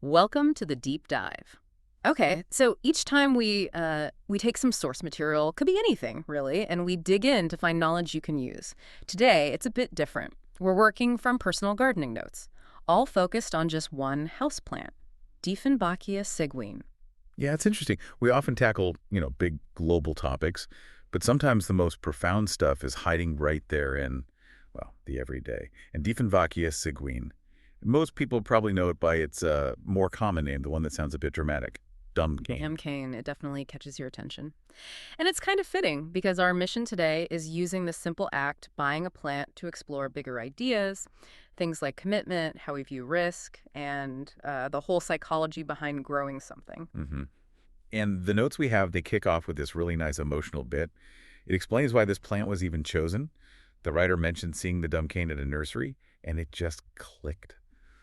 Welcome to the deep dive. Okay, so each time we take some source material, could be anything really, and we dig in to find knowledge you can use. Today, it's a bit different. We're working from personal gardening notes, all focused on just one houseplant, Dieffenbachia seguine. Yeah, it's interesting. We often tackle, big global topics, but sometimes the most profound stuff is hiding right there in, well, the everyday. And Dieffenbachia seguine. Most people probably know it by its more common name, the one that sounds a bit dramatic, Dumbcane. Dumbcane, it definitely catches your attention. And it's kind of fitting because our mission today is using the simple act, buying a plant, to explore bigger ideas, things like commitment, how we view risk, and the whole psychology behind growing something. hmm And the notes we have, they kick off with this really nice emotional bit. It explains why this plant was even chosen. The writer mentioned seeing the Dumbcane at a nursery, and it just clicked.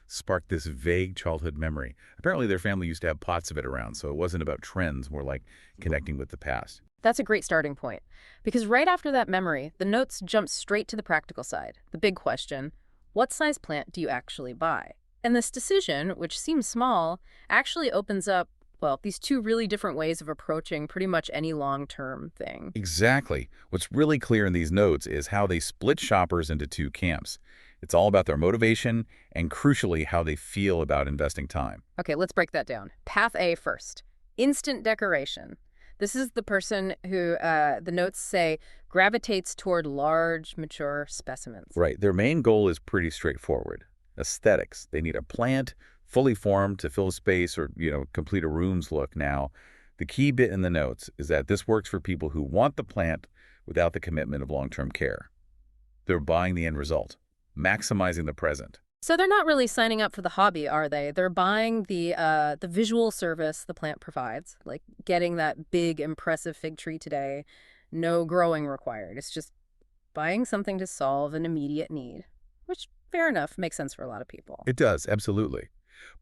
Sparked this vague childhood memory. Apparently their family used to have pots of it around, so it wasn't about trends, more like connecting with the past. That's a great starting point. Because right after that memory, the notes jump straight to the practical side. The big question, what size plant do you actually buy? And this decision, which seems small, actually opens up, well, these two really different ways of approaching pretty much any long-term thing. Exactly. What's really clear in these notes is how they split shoppers into two camps. It's all about their motivation and, crucially, how they feel about investing time. Okay, let's break that down. Path A first. Instant decoration. This is the person who, the notes say, gravitates toward large, mature specimens. Right. Their main goal is pretty straightforward. Aesthetics. They need a plant fully formed to fill space or, complete a room's look. Now, the key bit in the notes is that this works for people who want the plant without the commitment of long-term care. They're buying the end result, maximizing the present. So they're not really signing up for the hobby, are they? They're buying the visual service the plant provides, like getting that big, impressive fig tree today, no growing required. It's just buying something to solve an immediate need, which, fair enough, makes sense for a lot of people. It does, absolutely.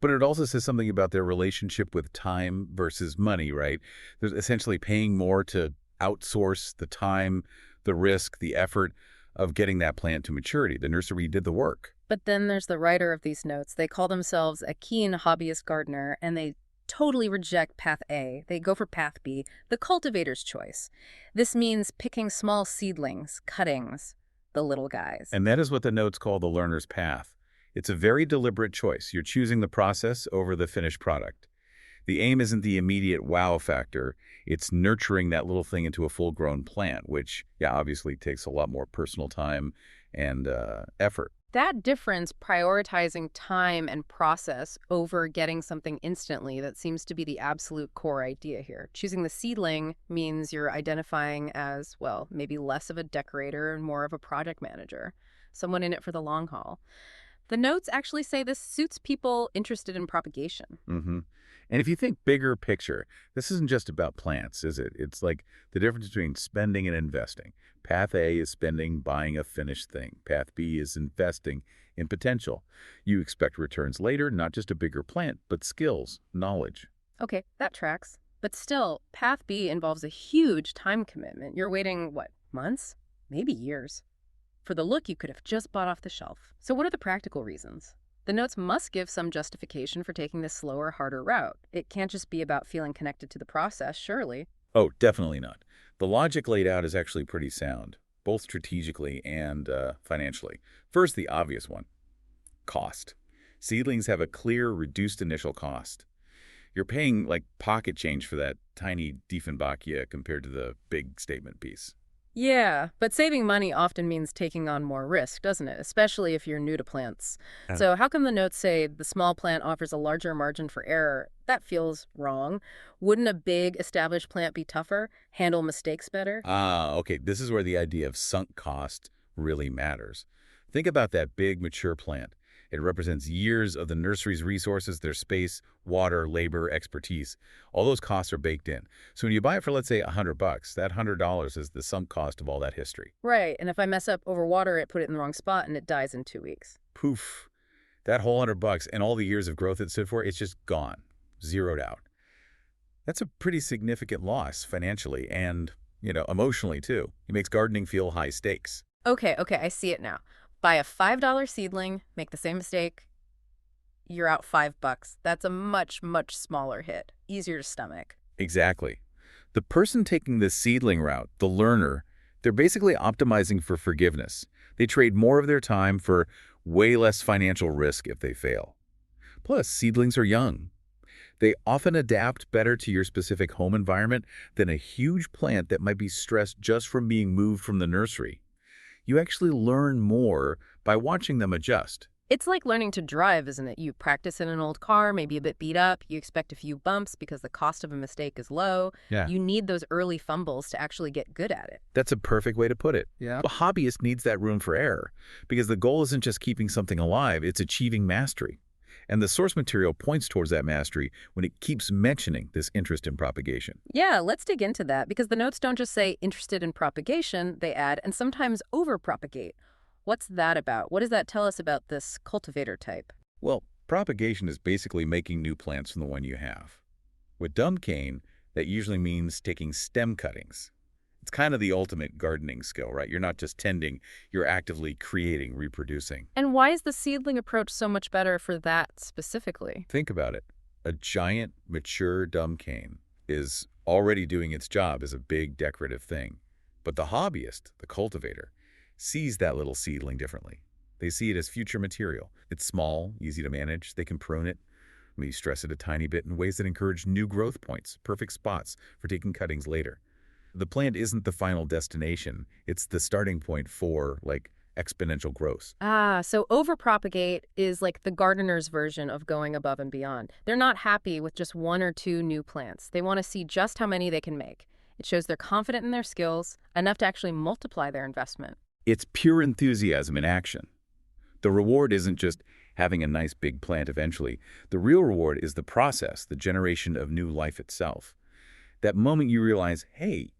But it also says something about their relationship with time versus money, right? There's essentially paying more to outsource the time, the risk, the effort of getting that plant to maturity. The nursery did the work. But then there's the writer of these notes. They call themselves a keen hobbyist gardener, and they totally reject path A. They go for path B, the cultivator's choice. This means picking small seedlings, cuttings, the little guys. And that is what the notes call the learner's path. It's a very deliberate choice. You're choosing the process over the finished product. The aim isn't the immediate wow factor. It's nurturing that little thing into a full-grown plant, which, yeah, obviously takes a lot more personal time and effort. That difference, prioritizing time and process over getting something instantly, that seems to be the absolute core idea here. Choosing the seedling means you're identifying as, well, maybe less of a decorator and more of a project manager, someone in it for the long haul. The notes actually say this suits people interested in propagation. And if you think bigger picture, this isn't just about plants, is it? It's like the difference between spending and investing. Path A is spending, buying a finished thing. Path B is investing in potential. You expect returns later, not just a bigger plant, but skills, knowledge. Okay, that tracks. But still, path B involves a huge time commitment. You're waiting, what, months? Maybe years. For the look you could have just bought off the shelf. So what are the practical reasons? The notes must give some justification for taking this slower, harder route. It can't just be about feeling connected to the process, surely. Oh, definitely not. The logic laid out is actually pretty sound, both strategically and financially. First, the obvious one, cost. Seedlings have a clear, reduced initial cost. You're paying like pocket change for that tiny Dieffenbachia compared to the big statement piece. Yeah, but saving money often means taking on more risk, doesn't it? Especially if you're new to plants. So how come the notes say the small plant offers a larger margin for error? That feels wrong. Wouldn't a big, established plant be tougher, handle mistakes better? Okay, this is where the idea of sunk cost really matters. Think about that big, mature plant. It represents years of the nursery's resources, their space, water, labor, expertise. All those costs are baked in. So when you buy it for, let's say, $100, that $100 is the sunk cost of all that history. Right, and if I mess up, overwater it, put it in the wrong spot, and it dies in 2 weeks. Poof. That whole $100 and all the years of growth it stood for, it's just gone, zeroed out. That's a pretty significant loss financially and, emotionally too. It makes gardening feel high stakes. Okay, I see it now. Buy a $5 seedling, make the same mistake. you're out $5. That's a much, much smaller hit, easier to stomach. Exactly. The person taking the seedling route, the learner, they're basically optimizing for forgiveness. They trade more of their time for way less financial risk if they fail. Plus, seedlings are young. They often adapt better to your specific home environment than a huge plant that might be stressed just from being moved from the nursery. You actually learn more by watching them adjust. It's like learning to drive, isn't it? You practice in an old car, maybe a bit beat up. You expect a few bumps because the cost of a mistake is low. Yeah. You need those early fumbles to actually get good at it. That's a perfect way to put it. Yeah. A hobbyist needs that room for error because the goal isn't just keeping something alive, it's achieving mastery. And the source material points towards that mastery when it keeps mentioning this interest in propagation. Yeah, let's dig into that because the notes don't just say interested in propagation, they add, and sometimes over-propagate. What's that about? What does that tell us about this cultivator type? Well, propagation is basically making new plants from the one you have. With Dumbcane, that usually means taking stem cuttings. It's kind of the ultimate gardening skill, right? You're not just tending, you're actively creating, reproducing. And why is the seedling approach so much better for that specifically? Think about it. A giant, mature Dumbcane is already doing its job as a big decorative thing. But the hobbyist, the cultivator, sees that little seedling differently. They see it as future material. It's small, easy to manage. They can prune it, maybe stress it a tiny bit in ways that encourage new growth points, perfect spots for taking cuttings later. The plant isn't the final destination. It's the starting point for, like, exponential growth. Ah, so overpropagate is like the gardener's version of going above and beyond. They're not happy with just one or two new plants. They want to see just how many they can make. It shows they're confident in their skills, enough to actually multiply their investment. It's pure enthusiasm in action. The reward isn't just having a nice big plant eventually. The real reward is the process, the generation of new life itself. That moment you realize, hey,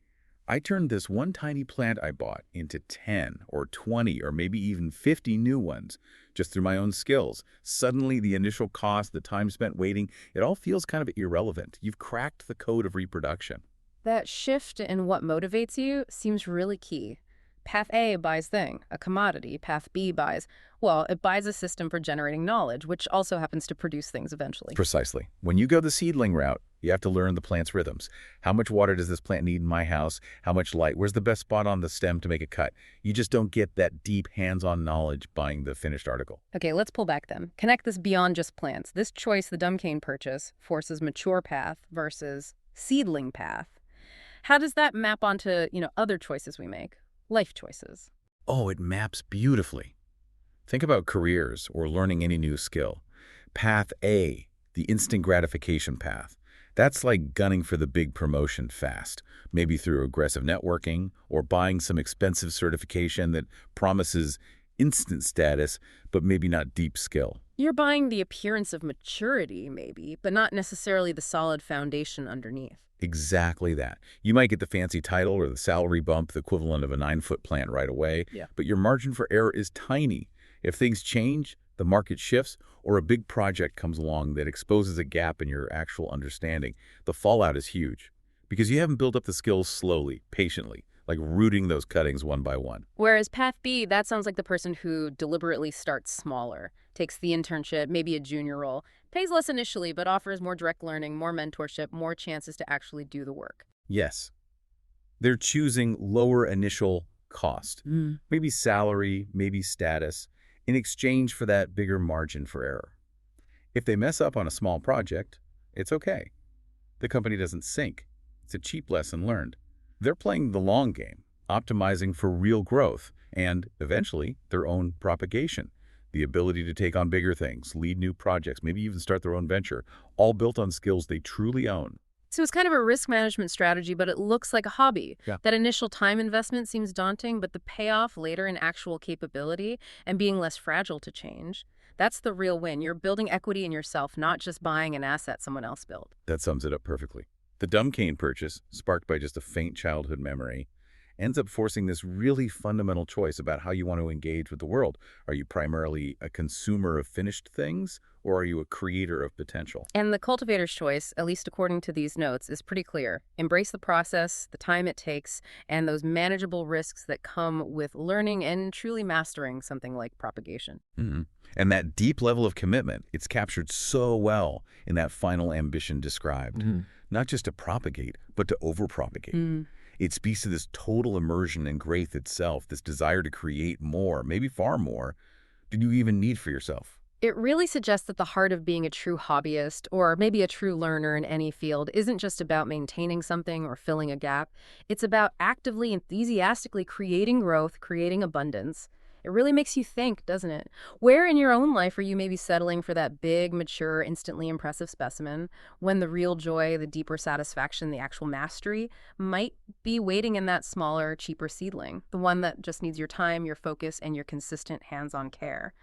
I turned this one tiny plant I bought into 10 or 20 or maybe even 50 new ones just through my own skills. Suddenly, the initial cost, the time spent waiting, it all feels kind of irrelevant. You've cracked the code of reproduction. That shift in what motivates you seems really key. Path A buys thing, a commodity. Path B buys, well, it buys a system for generating knowledge, which also happens to produce things eventually. Precisely. When you go the seedling route, you have to learn the plant's rhythms. How much water does this plant need in my house? How much light? Where's the best spot on the stem to make a cut? You just don't get that deep hands-on knowledge buying the finished article. Okay, let's pull back then. Connect this beyond just plants. This choice the Dumbcane purchase forces mature path versus seedling path. How does that map onto, other choices we make? Life choices. Oh, it maps beautifully. Think about careers or learning any new skill. Path A, the instant gratification path. That's like gunning for the big promotion fast, maybe through aggressive networking or buying some expensive certification that promises instant status, but maybe not deep skill. You're buying the appearance of maturity, maybe, but not necessarily the solid foundation underneath. Exactly that. You might get the fancy title or the salary bump, the equivalent of a 9-foot plant right away, Yeah. but your margin for error is tiny. If things change, the market shifts, or a big project comes along that exposes a gap in your actual understanding, the fallout is huge because you haven't built up the skills slowly, patiently, like rooting those cuttings one by one. Whereas Path B, that sounds like the person who deliberately starts smaller, takes the internship, maybe a junior role, pays less initially, but offers more direct learning, more mentorship, more chances to actually do the work. Yes, they're choosing lower initial cost, maybe salary, maybe status, in exchange for that bigger margin for error. If they mess up on a small project, it's okay. The company doesn't sink. It's a cheap lesson learned. They're playing the long game, optimizing for real growth and, eventually, their own propagation. The ability to take on bigger things, lead new projects, maybe even start their own venture, all built on skills they truly own. So it's kind of a risk management strategy, but it looks like a hobby. Yeah. That initial time investment seems daunting, but the payoff later in actual capability and being less fragile to change, that's the real win. You're building equity in yourself, not just buying an asset someone else built. That sums it up perfectly. The Dumbcane purchase, sparked by just a faint childhood memory, ends up forcing this really fundamental choice about how you want to engage with the world. Are you primarily a consumer of finished things, or are you a creator of potential? And the cultivator's choice, at least according to these notes, is pretty clear. Embrace the process, the time it takes, and those manageable risks that come with learning and truly mastering something like propagation. Mhm. And that deep level of commitment, it's captured so well in that final ambition described. Mhm. Not just to propagate, but to overpropagate. Mm. It speaks to this total immersion in growth itself, this desire to create more, maybe far more, than you even need for yourself. It really suggests that the heart of being a true hobbyist, or maybe a true learner in any field, isn't just about maintaining something or filling a gap. It's about actively, enthusiastically creating growth, creating abundance. It really makes you think, doesn't it? Where in your own life are you maybe settling for that big, mature, instantly impressive specimen, when the real joy, the deeper satisfaction, the actual mastery might be waiting in that smaller, cheaper seedling, the one that just needs your time, your focus, and your consistent hands-on care?